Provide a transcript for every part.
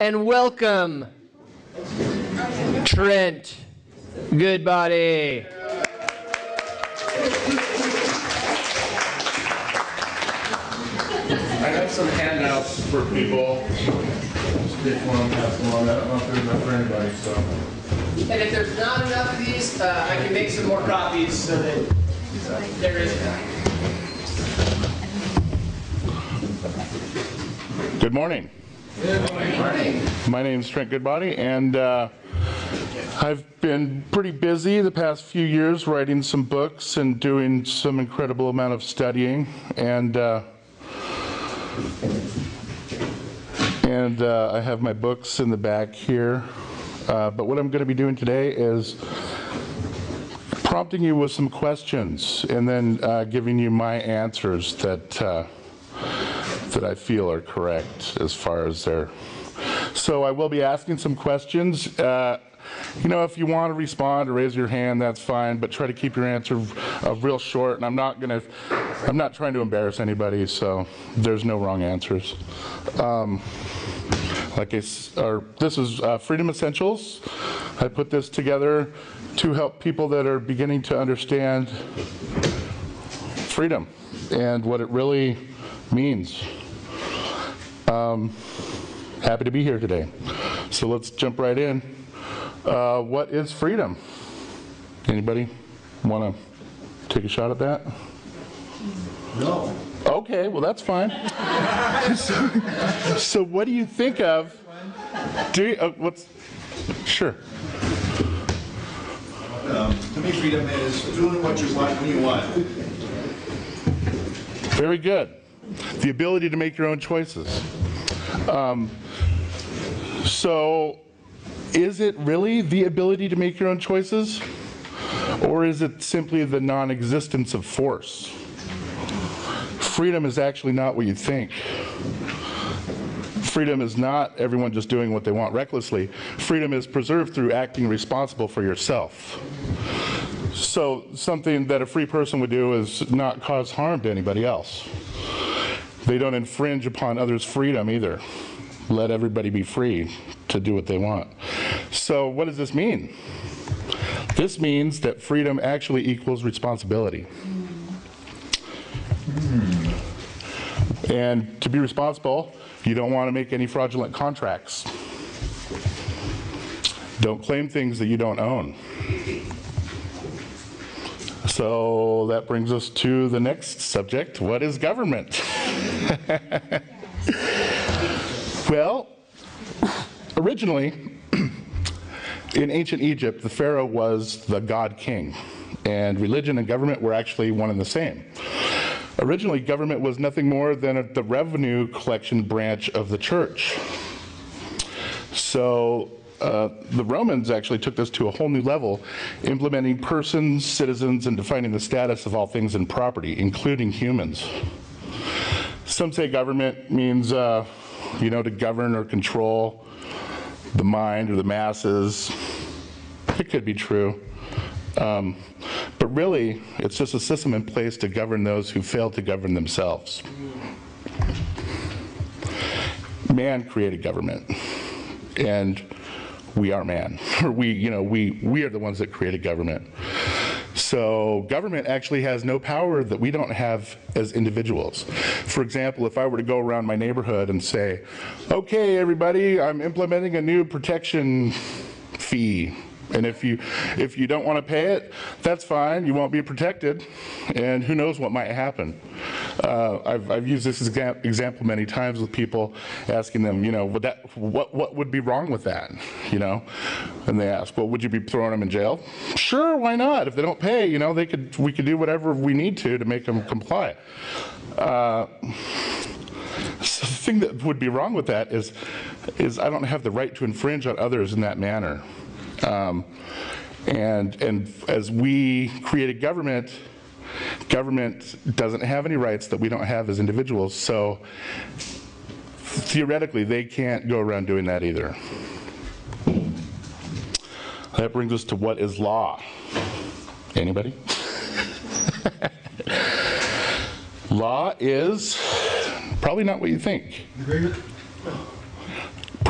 and welcome Trent Goodbaudy. I have some handouts for people. If you want to pass them on, I don't know if there's enough for anybody, so. And if there's not enough of these, I can make some more copies so that there is enough. Good morning. Good morning. My name is Trent Goodbaudy, and I've been pretty busy the past few years writing some books and doing some incredible amount of studying, and I have my books in the back here. But what I'm going to be doing today is prompting you with some questions and then giving you my answers that I feel are correct as far as they're. So I will be asking some questions. You know, if you want to respond or raise your hand, that's fine, but try to keep your answer real short. And I'm not trying to embarrass anybody, so there's no wrong answers. This is Freedom Essentials. I put this together to help people that are beginning to understand freedom and what it really means. Happy to be here today. So let's jump right in. What is freedom? Anybody want to take a shot at that? No. Okay, well that's fine. So what do you think of? Sure. To me, freedom is doing what you want when you want. Very good. The ability to make your own choices. So, is it really the ability to make your own choices? Or is it simply the non-existence of force? Freedom is actually not what you think. Freedom is not everyone just doing what they want recklessly. Freedom is preserved through acting responsible for yourself. So something that a free person would do is not cause harm to anybody else. They don't infringe upon others' freedom either. Let everybody be free to do what they want. So what does this mean? This means that freedom actually equals responsibility. And to be responsible, you don't want to make any fraudulent contracts. Don't claim things that you don't own. So that brings us to the next subject. What is government? Well, originally, in ancient Egypt, the pharaoh was the god king, and religion and government were actually one and the same. Originally, government was nothing more than the revenue collection branch of the church. So the Romans actually took this to a whole new level, implementing persons, citizens, and defining the status of all things in property, including humans. Some say government means, to govern or control the mind or the masses. It could be true. But really, it's just a system in place to govern those who fail to govern themselves. Man created government, and we are man. We are the ones that created government. So government actually has no power that we don't have as individuals. For example, if I were to go around my neighborhood and say, okay, everybody, I'm implementing a new protection fee. And if you don't want to pay it, that's fine. You won't be protected, and who knows what might happen. I've used this example many times with people, asking them, what would be wrong with that, And they ask, well, would you be throwing them in jail? Sure, why not? If they don't pay, we could do whatever we need to make them comply. So the thing that would be wrong with that is I don't have the right to infringe on others in that manner. And as we created government doesn't have any rights that we don't have as individuals, so theoretically they can't go around doing that either. That brings us to what is law. Anybody? Law is probably not what you think.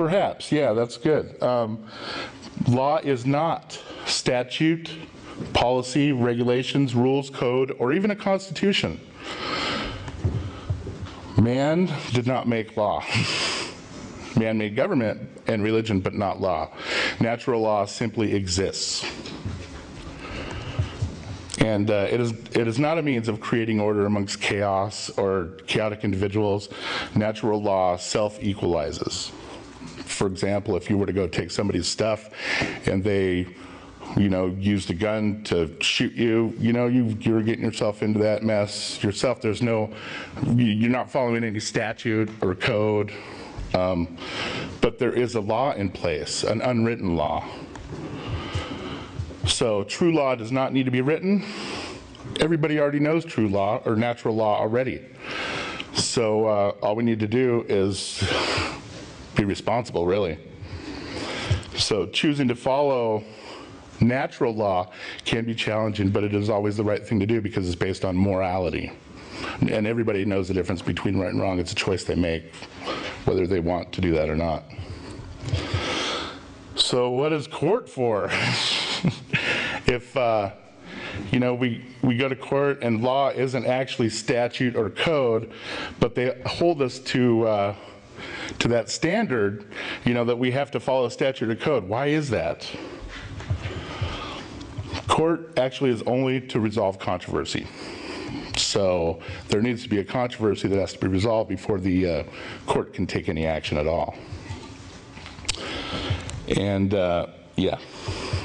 Perhaps, yeah, that's good. Law is not statute, policy, regulations, rules, code, or even a constitution. Man did not make law. Man made government and religion, but not law. Natural law simply exists. And it is not a means of creating order amongst chaos or chaotic individuals. Natural law self-equalizes. For example, if you were to go take somebody's stuff and they, used a gun to shoot you, you're getting yourself into that mess yourself. You're not following any statute or code, but there is a law in place, an unwritten law. So true law does not need to be written. Everybody already knows true law or natural law already. So all we need to do is be responsible, really. So choosing to follow natural law can be challenging, but it is always the right thing to do because it's based on morality. And everybody knows the difference between right and wrong. It's a choice they make, whether they want to do that or not. So what is court for? If we go to court and law isn't actually statute or code, but they hold us to that standard, that we have to follow statute or code. Why is that? Court actually is only to resolve controversy. So there needs to be a controversy that has to be resolved before the court can take any action at all. And yeah,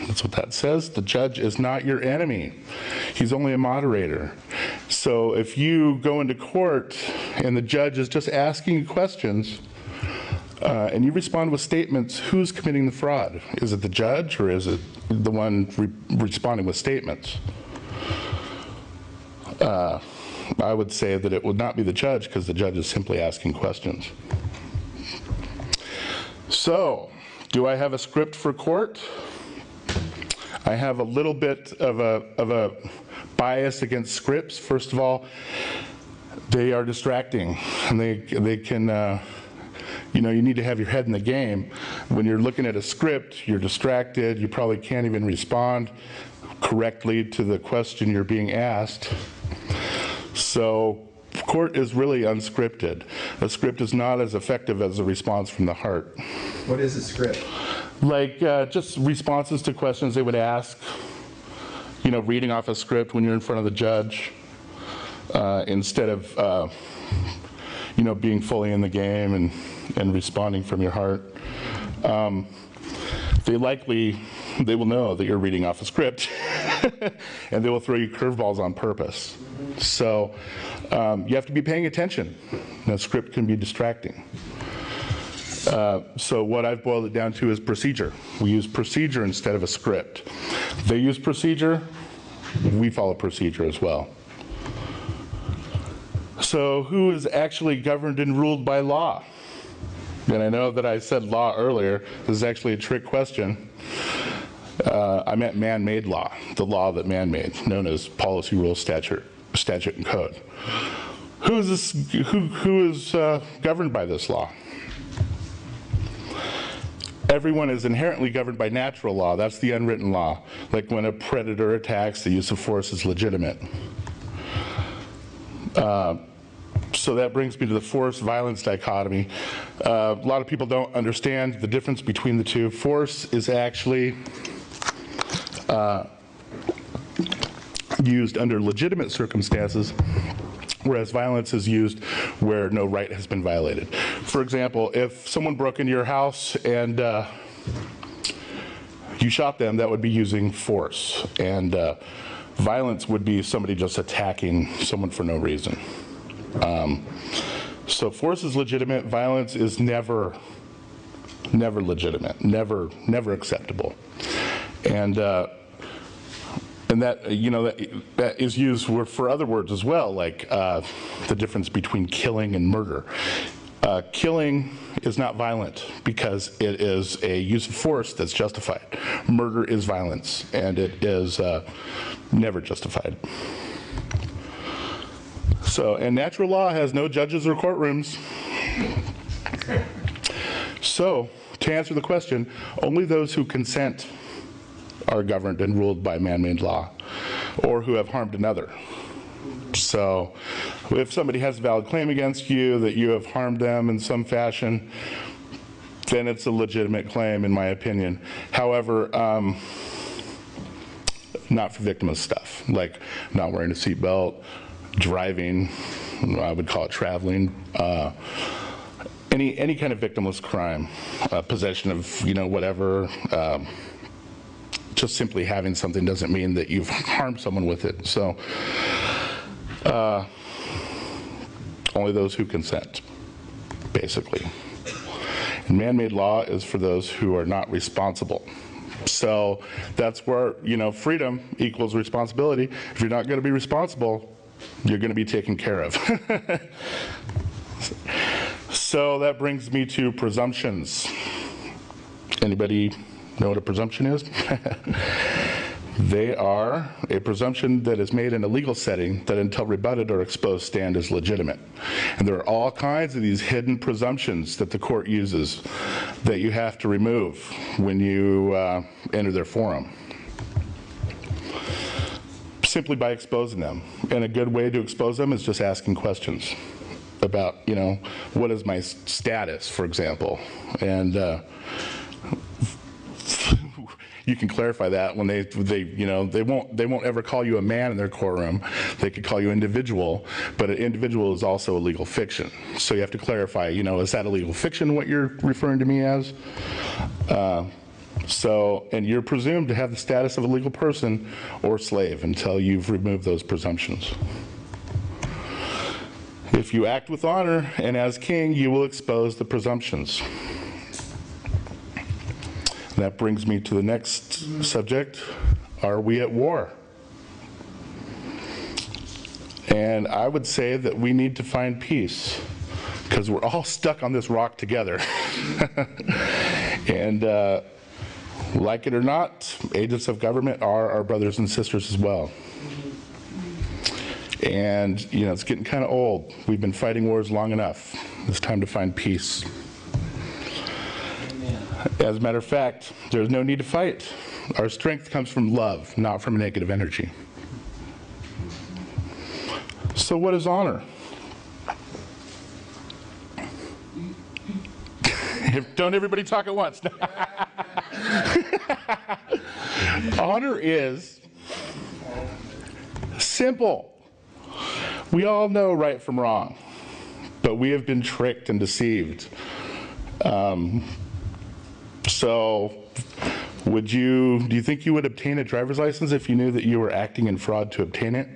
that's what that says. The judge is not your enemy. He's only a moderator. So if you go into court and the judge is just asking you questions and you respond with statements, who's committing the fraud? Is it the judge or is it the one responding with statements? I would say that it would not be the judge because the judge is simply asking questions. So, do I have a script for court? I have a little bit of a bias against scripts. First of all, they are distracting, and they can, you need to have your head in the game. When you're looking at a script, you're distracted. You probably can't even respond correctly to the question you're being asked. So court is really unscripted. A script is not as effective as a response from the heart. What is a script? Like just responses to questions they would ask, reading off a script when you're in front of the judge, instead of, being fully in the game and responding from your heart. They will know that you're reading off a script and they will throw you curveballs on purpose. So you have to be paying attention. A script can be distracting. So what I've boiled it down to is procedure. We use procedure instead of a script. They use procedure, we follow procedure as well. So who is actually governed and ruled by law? And I know that I said law earlier. This is actually a trick question. I meant man-made law, the law that man made, known as policy, rules, statute, and code. Who is governed by this law? Everyone is inherently governed by natural law. That's the unwritten law. Like when a predator attacks, the use of force is legitimate. So that brings me to the force-violence dichotomy. A lot of people don't understand the difference between the two. Force is actually used under legitimate circumstances, whereas violence is used where no right has been violated. For example, if someone broke into your house and you shot them, that would be using force. And violence would be somebody just attacking someone for no reason. So force is legitimate, violence is never legitimate, never acceptable. And that, that is used for other words as well, like the difference between killing and murder. Killing is not violent because it is a use of force that's justified. Murder is violence, and it is never justified. So, and natural law has no judges or courtrooms. So, to answer the question, only those who consent are governed and ruled by man-made law, or who have harmed another. So if somebody has a valid claim against you that you have harmed them in some fashion, then it's a legitimate claim, in my opinion. However, not for victimless stuff, like not wearing a seatbelt, driving, I would call it traveling, any kind of victimless crime, possession of, whatever, just simply having something doesn't mean that you've harmed someone with it. So only those who consent, basically. And man-made law is for those who are not responsible. So that's where, freedom equals responsibility. If you're not going to be responsible, you're going to be taken care of. So that brings me to presumptions. Anybody know what a presumption is? They are a presumption that is made in a legal setting that until rebutted or exposed stand as legitimate. And there are all kinds of these hidden presumptions that the court uses that you have to remove when you enter their forum, simply by exposing them. And a good way to expose them is just asking questions about, what is my status, for example. And you can clarify that when they won't ever call you a man in their courtroom. They could call you And but an individual is also a legal fiction. So you have to clarify, is that a legal fiction what you're referring to me as? And you're presumed to have the status of a legal person or slave until you've removed those presumptions. If you act with honor and as king, you will expose the presumptions. That brings me to the next subject. Are we at war? And I would say that we need to find peace because we're all stuck on this rock together. And like it or not, agents of government are our brothers and sisters as well. And, it's getting kind of old. We've been fighting wars long enough. It's time to find peace. As a matter of fact, there's no need to fight. Our strength comes from love, not from negative energy. So what is honor? Don't everybody talk at once. Honor is simple. We all know right from wrong, but we have been tricked and deceived. So do you think you would obtain a driver's license if you knew that you were acting in fraud to obtain it?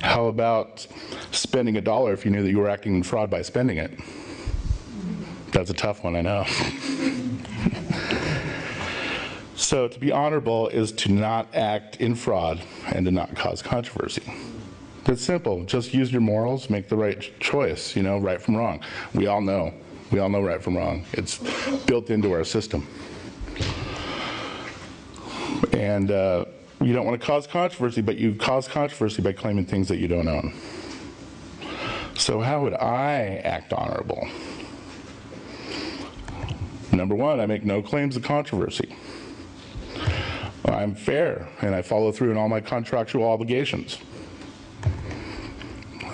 How about spending $1 if you knew that you were acting in fraud by spending it? That's a tough one, I know. So to be honorable is to not act in fraud and to not cause controversy. It's simple. Just use your morals, make the right choice, right from wrong. We all know right from wrong. It's built into our system. And you don't want to cause controversy, but you cause controversy by claiming things that you don't own. So how would I act honorable? Number one, I make no claims of controversy. I'm fair, and I follow through on all my contractual obligations.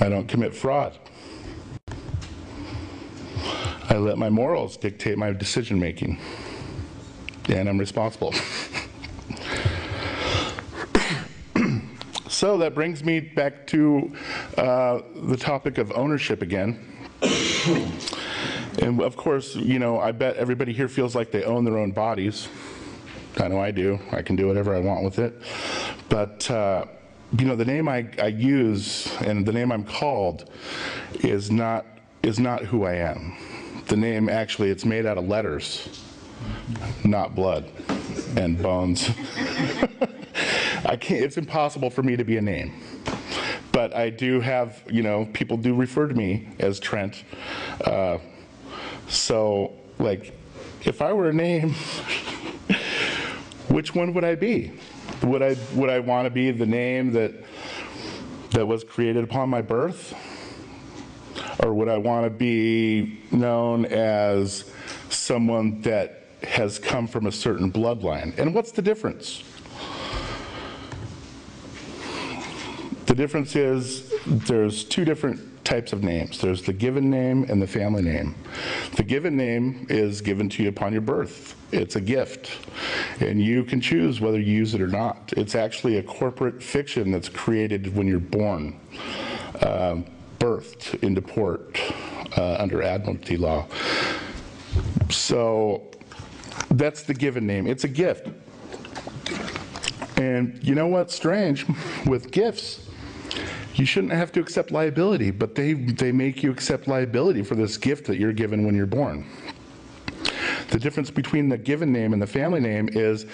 I don't commit fraud. I let my morals dictate my decision making, and I'm responsible. So that brings me back to the topic of ownership again. And of course, I bet everybody here feels like they own their own bodies. I know I do. I can do whatever I want with it. But the name I use and the name I'm called is not who I am. The name, actually, it's made out of letters, not blood and bones. It's impossible for me to be a name. But I do have, people do refer to me as Trent. So, if I were a name, which one would I be? Would I want to be the name that was created upon my birth? Or would I want to be known as someone that has come from a certain bloodline? And what's the difference? The difference is there's two different types of names. There's the given name and the family name. The given name is given to you upon your birth. It's a gift, and you can choose whether you use it or not. It's actually a corporate fiction that's created when you're born, birthed into port under admiralty law. So that's the given name. It's a gift. And you know what's strange with gifts? You shouldn't have to accept liability, but they make you accept liability for this gift that you're given when you're born. The difference between the given name and the family name is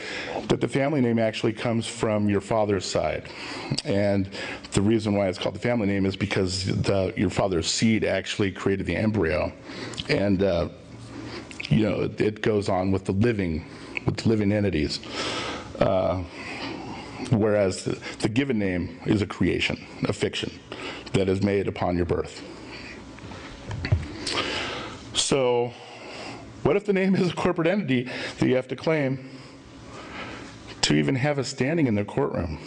that the family name actually comes from your father's side. And the reason why it's called the family name is because your father's seed actually created the embryo. And you know, it goes on with the living entities. Whereas the given name is a creation, a fiction that is made upon your birth. So what if the name is a corporate entity that you have to claim to even have a standing in the courtroom?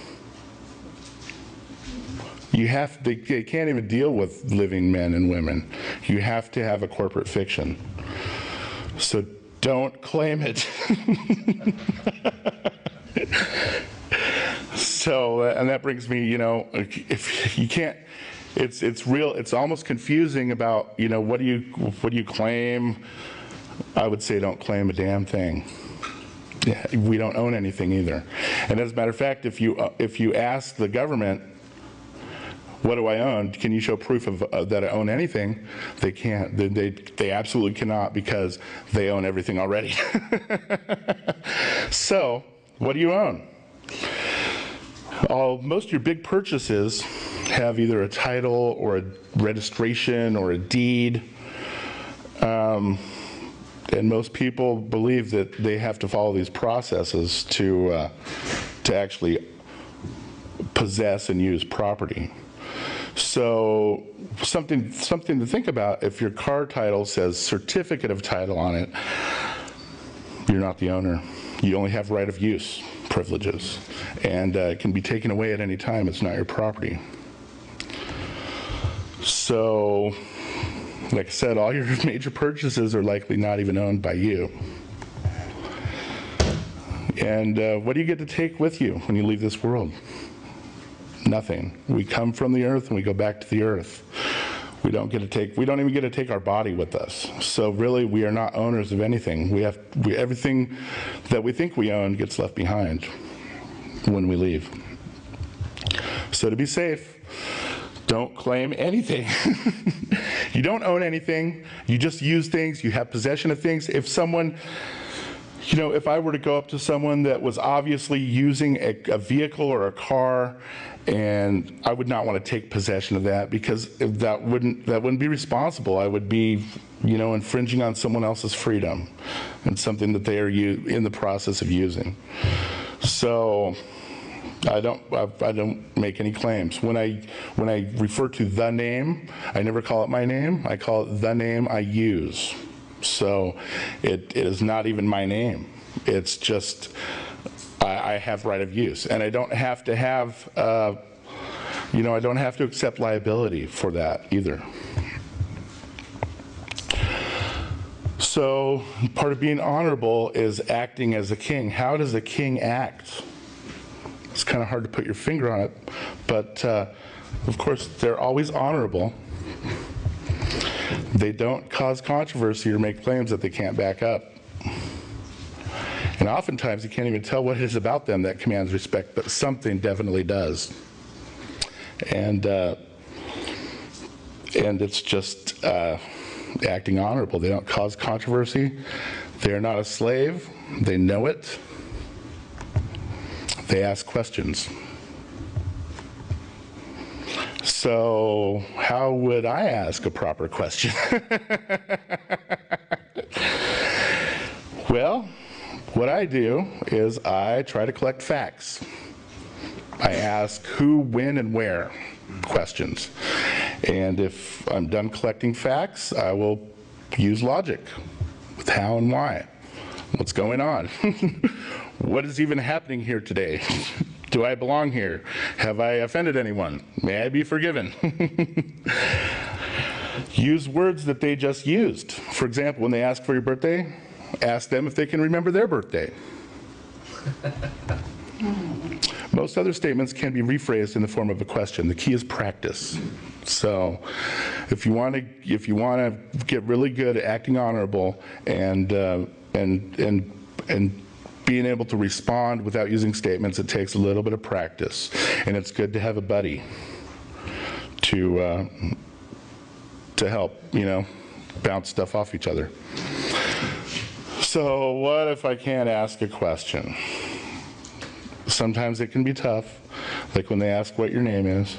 They can't even deal with living men and women. You have to have a corporate fiction. So don't claim it. So, and that brings me, you know, if you can't, it's real, it's almost confusing about, you know, what do you claim? I would say don't claim a damn thing. We don't own anything either. And as a matter of fact, if you ask the government, what do I own? Can you show proof of that I own anything? They can't. They absolutely cannot, because they own everything already. So, what do you own? Most of your big purchases have either a title or a registration or a deed. And most people believe that they have to follow these processes to actually possess and use property. So something to think about: if your car title says certificate of title on it, you're not the owner. You only have right of use privileges, and it can be taken away at any time. It's not your property. So, like I said, all your major purchases are likely not even owned by you. And what do you get to take with you when you leave this world? Nothing. We come from the earth and we go back to the earth. We don't even get to take our body with us. So really, we are not owners of anything. Everything that we think we own gets left behind when we leave. So to be safe, don't claim anything. You don't own anything. You just use things. You have possession of things. If someone, you know, if I were to go up to someone that was obviously using a vehicle or a car, and I would not want to take possession of that, because that wouldn't be responsible. I would be, you know, infringing on someone else's freedom and something that they are in the process of using. So I don't make any claims. When I refer to the name, I never call it my name. I call it the name I use. So it is not even my name. It's just I have right of use, and I don't have to have, you know, I don't have to accept liability for that either. So part of being honorable is acting as a king. How does a king act? It's kind of hard to put your finger on it, but of course they're always honorable. They don't cause controversy or make claims that they can't back up. And oftentimes you can't even tell what it is about them that commands respect, but something definitely does. And it's just acting honorable. They don't cause controversy. They're not a slave. They know it. They ask questions. So how would I ask a proper question? Well, what I do is I try to collect facts. I ask who, when, and where questions. And if I'm done collecting facts, I will use logic with how and why. What's going on? What is even happening here today? Do I belong here? Have I offended anyone? May I be forgiven? Use words that they just used. For example, when they ask for your birthday, ask them if they can remember their birthday. Most other statements can be rephrased in the form of a question. The key is practice. So if you want to get really good at acting honorable and being able to respond without using statements, it takes a little bit of practice. And it's good to have a buddy to help, bounce stuff off each other. So what if I can't ask a question? Sometimes it can be tough, like when they ask what your name is.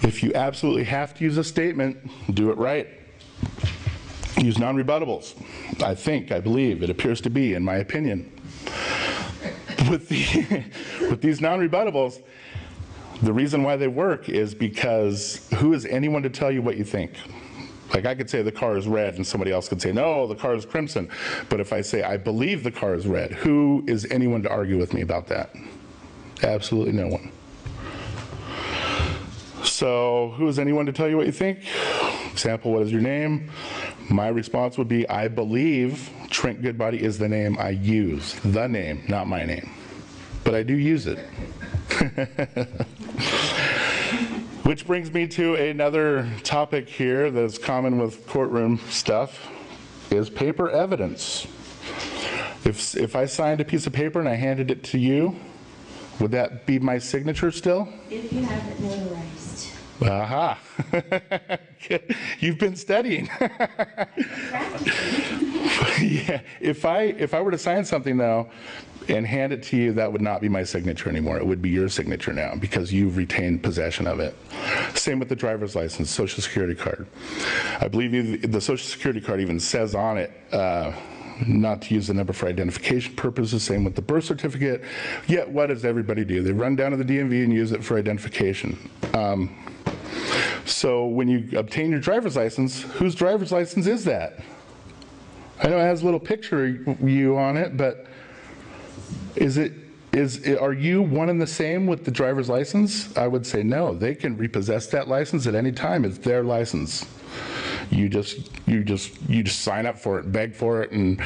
If you absolutely have to use a statement, do it right. Use non-rebuttables. I believe, it appears to be, in my opinion. With these non-rebuttables, the reason why they work is because who is anyone to tell you what you think? Like I could say the car is red and somebody else could say, no, the car is crimson. But if I say, I believe the car is red, who is anyone to argue with me about that? Absolutely no one. So who is anyone to tell you what you think? Example, what is your name? My response would be, I believe Trent Goodbaudy is the name I use. The name, not my name. But I do use it. Which brings me to another topic here that's common with courtroom stuff, is paper evidence. If I signed a piece of paper and I handed it to you, would that be my signature still? If you have it notarized. Aha. You've been studying. Yeah. If I were to sign something though and hand it to you, that would not be my signature anymore. It would be your signature now because you've retained possession of it. Same with the driver's license, social security card. I believe the social security card even says on it not to use the number for identification purposes. Same with the birth certificate. Yet what does everybody do? They run down to the DMV and use it for identification. So when you obtain your driver's license, whose driver's license is that? I know it has a little picture of you on it, but are you one and the same with the driver's license? I would say no. They can repossess that license at any time. It's their license. You just sign up for it, beg for it, and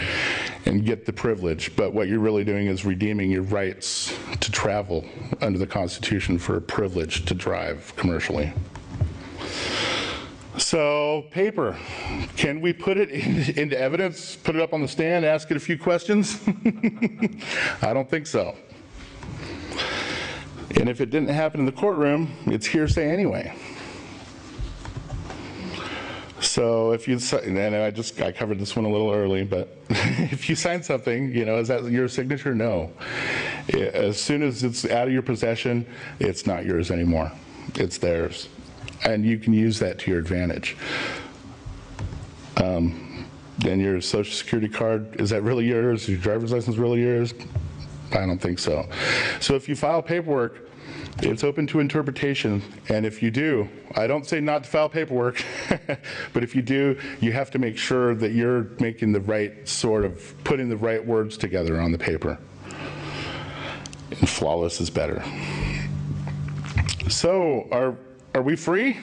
get the privilege. But what you're really doing is redeeming your rights to travel under the Constitution for a privilege to drive commercially. So paper, can we put it into evidence, put it up on the stand, ask it a few questions? I don't think so. And if it didn't happen in the courtroom, it's hearsay anyway. So if you, and I covered this one a little early, but if you sign something, is that your signature? No. As soon as it's out of your possession, it's not yours anymore. It's theirs. And you can use that to your advantage. Then your social security card, is that really yours? Is your driver's license really yours? I don't think so. So if you file paperwork, it's open to interpretation, and if you do, I don't say not to file paperwork, but if you do, you have to make sure that you're making the right putting the right words together on the paper. And flawless is better. So, are we free?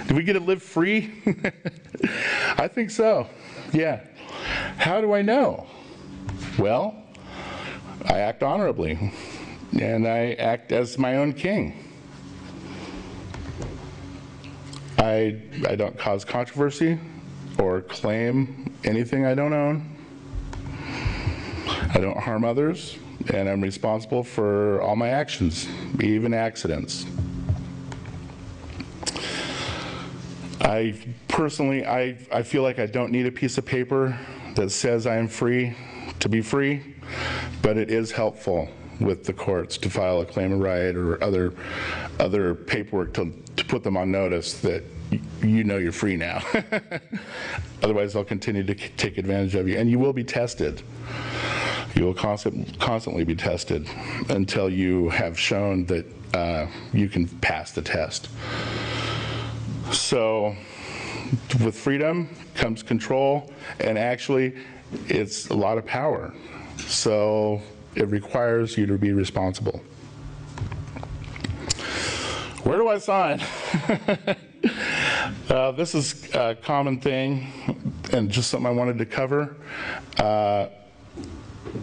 Do we get to live free? I think so, yeah. How do I know? Well, I act honorably. And I act as my own king. I don't cause controversy or claim anything I don't own. I don't harm others, and I'm responsible for all my actions, even accidents. I personally feel like I don't need a piece of paper that says I am free to be free, but it is helpful with the courts to file a claim of right or other paperwork to put them on notice that you're free now. Otherwise, they'll continue to take advantage of you, and you will be tested. You will constantly be tested until you have shown that you can pass the test. So with freedom comes control, and actually it's a lot of power. So it requires you to be responsible. Where do I sign? This is a common thing and just something I wanted to cover.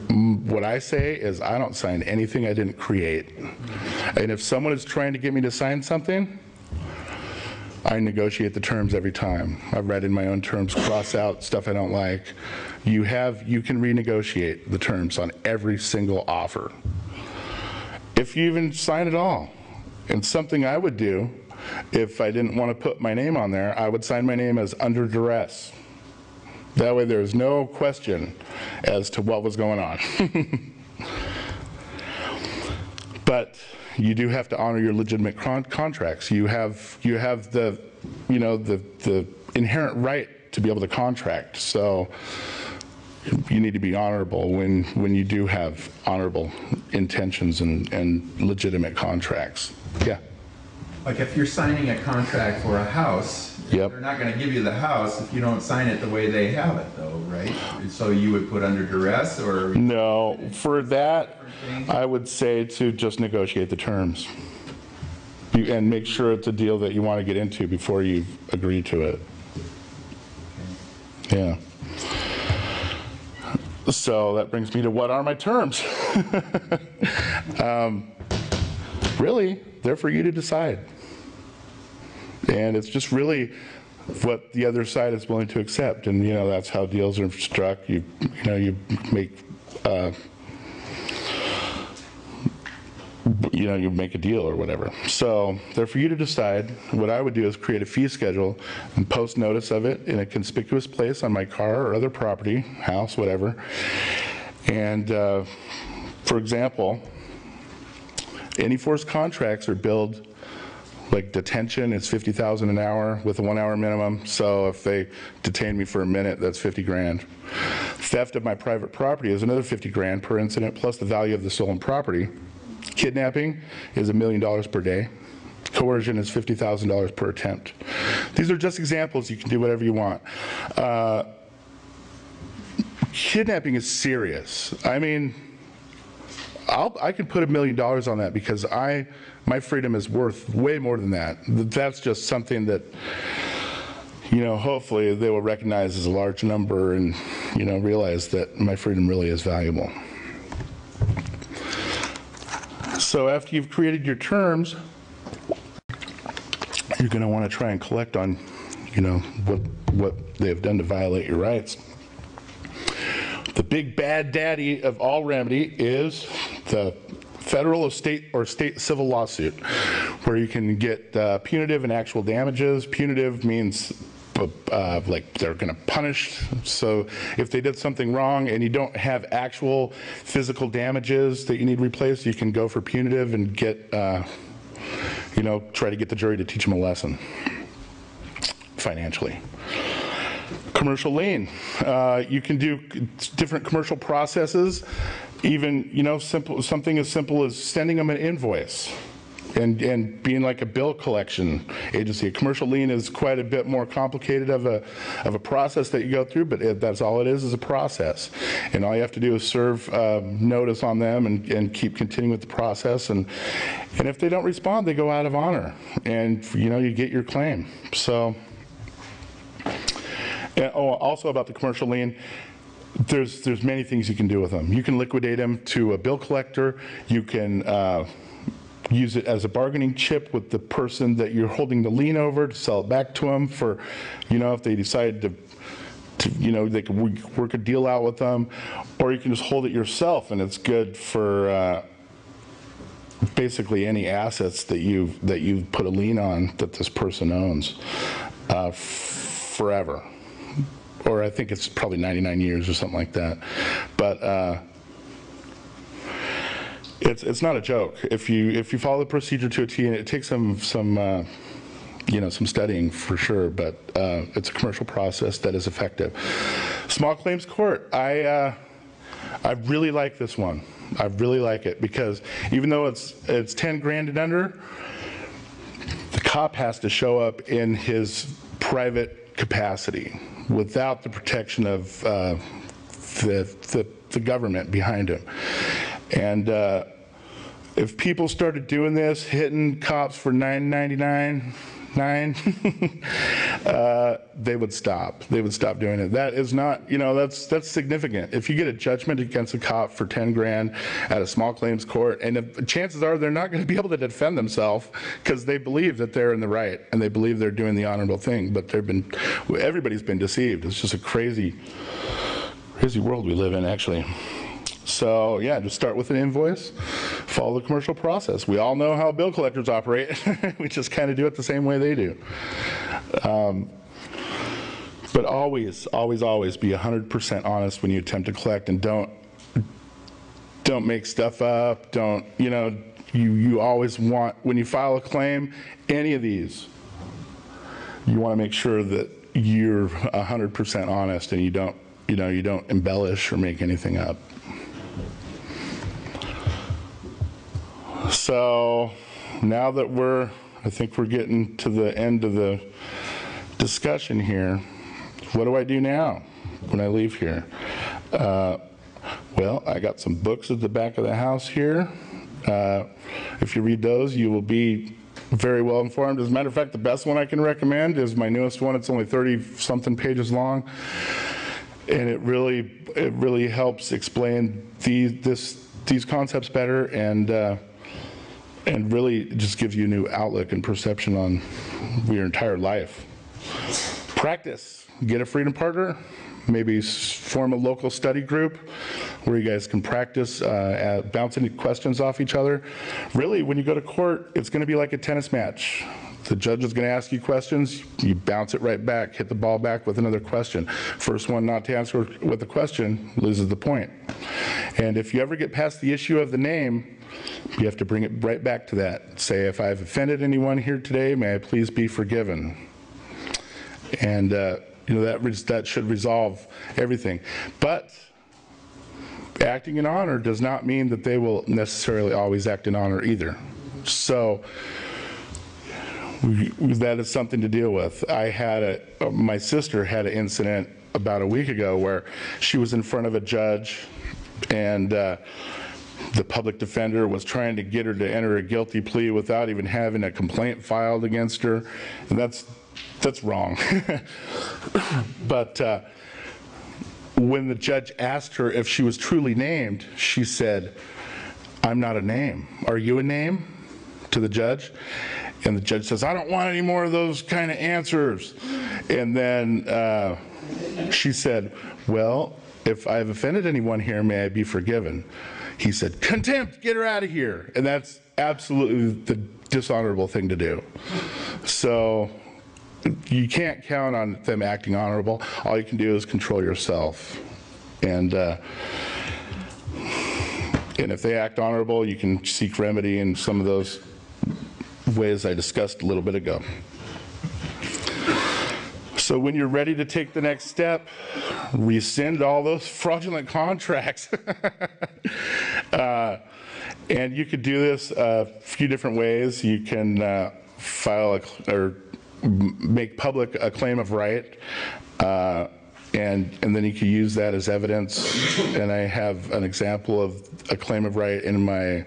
What I say is I don't sign anything I didn't create. And if someone is trying to get me to sign something, I negotiate the terms every time. I've read in my own terms, cross out stuff I don't like. You can renegotiate the terms on every single offer, if you even sign it all. And something I would do, if I didn't want to put my name on there, I would sign my name as under duress. That way there's no question as to what was going on. But you do have to honor your legitimate contracts. You have the, the inherent right to be able to contract. So you need to be honorable when you do have honorable intentions and legitimate contracts. Yeah. Like if you're signing a contract for a house, Yep. they're not going to give you the house if you don't sign it the way they have it, though, right? So you would put under duress, or? No, for that, I would say to just negotiate the terms. And make sure it's a deal that you want to get into before you agree to it. Yeah. So that brings me to what are my terms? Really, they're for you to decide. And it's just really what the other side is willing to accept. And, that's how deals are struck. You make, you make a deal or whatever. So they're for you to decide. What I would do is create a fee schedule and post notice of it in a conspicuous place on my car or other property, house, whatever. And for example, any forced contracts are billed, like detention is $50,000 an hour with a 1 hour minimum. So if they detain me for a minute, that's 50 grand. Theft of my private property is another 50 grand per incident, plus the value of the stolen property. Kidnapping is $1 million per day. Coercion is $50,000 per attempt. These are just examples. You can do whatever you want. Kidnapping is serious. I mean, I could put $1 million on that because my freedom is worth way more than that. That's just something that, hopefully they will recognize as a large number and, realize that my freedom really is valuable. So after you've created your terms, you're going to want to try and collect on, what they have done to violate your rights. The big bad daddy of all remedy is the federal or state civil lawsuit, where you can get punitive and actual damages. Punitive means like they're going to punish. So if they did something wrong and you don't have actual physical damages that you need replaced, you can go for punitive and get, try to get the jury to teach them a lesson financially. Commercial lien. You can do different commercial processes, even, something as simple as sending them an invoice and being like a bill collection agency. A commercial lien is quite a bit more complicated of a process that you go through, but that's all it is a process. And all you have to do is serve notice on them and keep continuing with the process. And if they don't respond, they go out of honor, and you get your claim. So. Also about the commercial lien, there's many things you can do with them. You can liquidate them to a bill collector. You can use it as a bargaining chip with the person that you're holding the lien over to sell it back to them for, if they decide to they can work a deal out with them, or you can just hold it yourself, and it's good for basically any assets that you put a lien on that this person owns forever. Or I think it's probably 99 years or something like that. But it's not a joke. If you follow the procedure to a T, and it takes some studying for sure, but it's a commercial process that is effective. Small claims court. I really like this one. I really like it because even though it's 10 grand and under, the cop has to show up in his private capacity without the protection of the government behind him. And if people started doing this, hitting cops for $9.99, they would stop. They would stop doing it. That is not, you know, that's significant. If you get a judgment against a cop for 10 grand at a small claims court, and if, chances are they're not going to be able to defend themselves because they believe that they're in the right and they believe they're doing the honorable thing, but everybody's been deceived. It's just a crazy world we live in, actually. So yeah, just start with an invoice, follow the commercial process. We all know how bill collectors operate. We just kind of do it the same way they do. But always, always, always be 100% honest when you attempt to collect, and don't make stuff up. Don't, you know, you always want, when you file a claim, any of these, you want to make sure that you're 100% honest and you don't embellish or make anything up. So now that I think we're getting to the end of the discussion here, what do I do now when I leave here? Well, I got some books at the back of the house here. If you read those, you will be very well informed. As a matter of fact, the best one I can recommend is my newest one. It's only 30-something pages long, and it really helps explain these concepts better, and really just gives you a new outlook and perception on your entire life. Practice. Get a freedom partner. Maybe form a local study group where you guys can practice bouncing questions off each other. Really, when you go to court, it's going to be like a tennis match. The judge is going to ask you questions, you bounce it right back, hit the ball back with another question. First one not to answer with a question loses the point. And if you ever get past the issue of the name, you have to bring it right back to that. Say, if I've offended anyone here today, may I please be forgiven. And you know, that should resolve everything. But acting in honor does not mean that they will necessarily always act in honor either. So that is something to deal with. My sister had an incident about a week ago where she was in front of a judge, and the public defender was trying to get her to enter a guilty plea without even having a complaint filed against her, and that's wrong. But when the judge asked her if she was truly named, she said, "I'm not a name. Are you a name?" to the judge. And the judge says, "I don't want any more of those kind of answers." And then she said, "Well, if I've offended anyone here, may I be forgiven?" He said, "Contempt, get her out of here." And that's absolutely the dishonorable thing to do. So you can't count on them acting honorable. All you can do is control yourself. And if they act honorable, you can seek remedy in some of those ways I discussed a little bit ago. So when you're ready to take the next step, rescind all those fraudulent contracts. And you could do this a few different ways. You can file or make public a claim of right, and then you can use that as evidence. And I have an example of a claim of right in my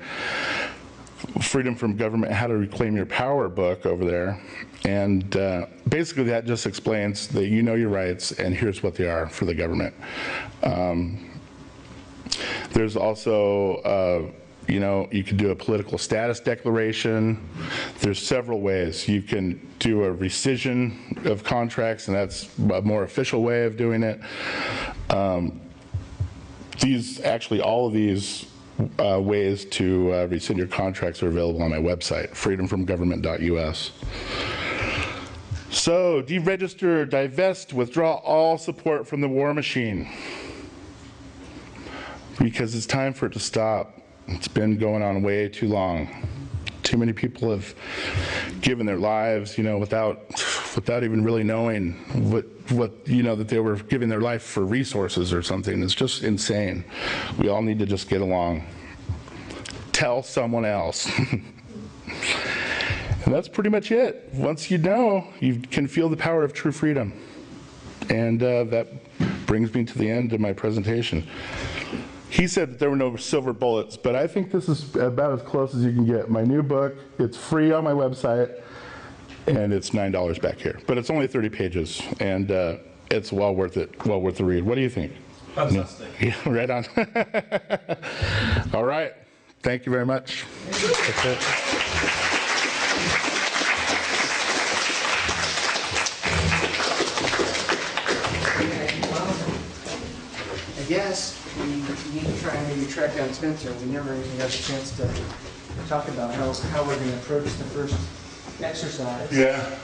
Freedom from Government, How to Reclaim Your Power book over there. And basically that just explains that you know your rights and here's what they are for the government. There's also, you know, you can do a political status declaration. There's several ways. You can do a rescission of contracts, and that's a more official way of doing it. All of these ways to rescind your contracts are available on my website, freedomfromgovernment.us. So, deregister, divest, withdraw all support from the war machine. Because it's time for it to stop. It's been going on way too long. Too many people have given their lives, you know, without even really knowing what you know, that they were giving their life for resources or something. It's just insane. We all need to just get along. Tell someone else. And that's pretty much it. Once you know, you can feel the power of true freedom. And that brings me to the end of my presentation. He said that there were no silver bullets, but I think this is about as close as you can get. My new book, it's free on my website, and it's $9 back here. But it's only 30 pages, and it's well worth it, well worth the read. What do you think? Fantastic. Yeah, right on. All right. Thank you very much. That's it. I guess we need to try and maybe track down Spencer. We never even got a chance to talk about how we're going to approach the first exercise. Yeah.